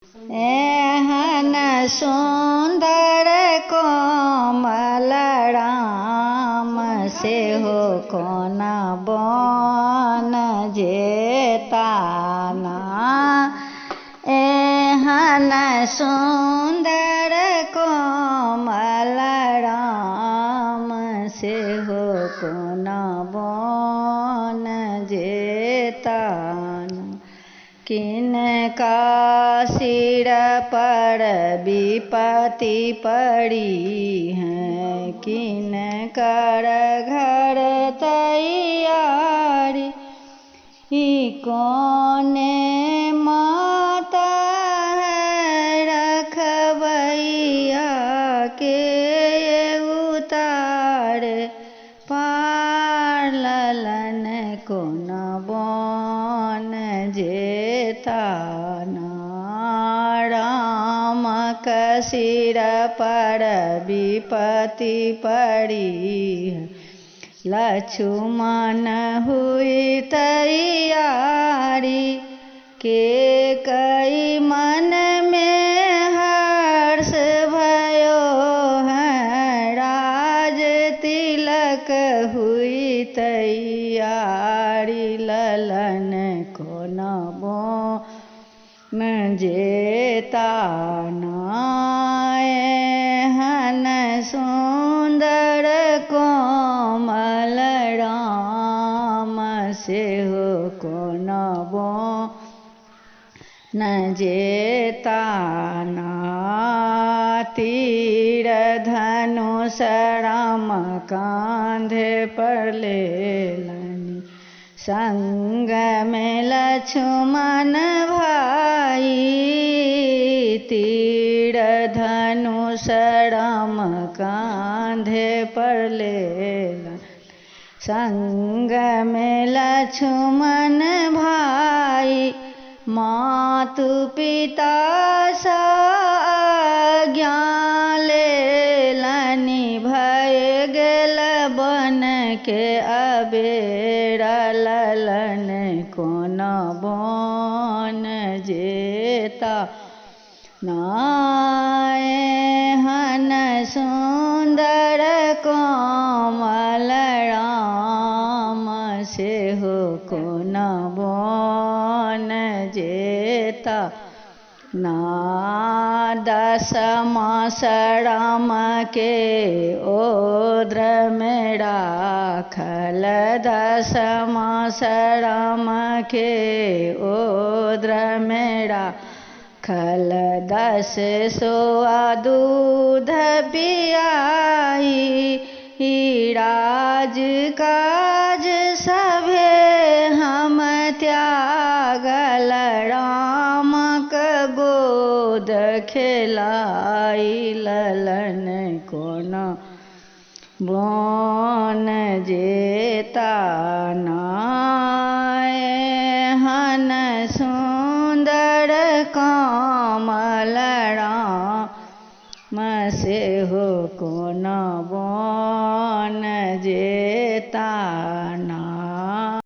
एहन सुंदर कोमल राम सेहो कोना बन जेताना। एहन सुंदर कोमल राम सेहो कोना बन जेताना। किनका सिर पर विपत्ति पड़ी है, किनकर घर तैयारी, कोने माता है रखवैया के उतार पार। ललन कोन बन जेताना। राम का सिर पर विपत्ति पड़ी है, लक्ष्मण हुई तैयारी, के कई मन में हर्ष भयो है, राज तिलक हुई तैयारी। ललन कोन बन जेताना। एहन सुंदर कोमल राम सेहो कोन बन जेताना। तीर धनुष राम कांधे पर लेलनि, संग में लक्ष्मण भाई। तीर धनुष राम कांधे पर लेलनि, संग में लक्ष्मण भाई। मातु पिता आज्ञा लेलनि, भय गेल बन के अबेरा। ललन कोन बन जेताना। एहन सुंदर कोमल राम सेहो कोन बन जेताना। 10 मास राम के ओद्र में राखल, 10 मास राम के ओद्र में राखल। 10 सोआ दूध पियाई, राज काज सभे हम त्यागल। राम का गोद खेलाई, ललन कोन बन जेताना। एहन सुंदर कोमल राम सेहो कोन बन जे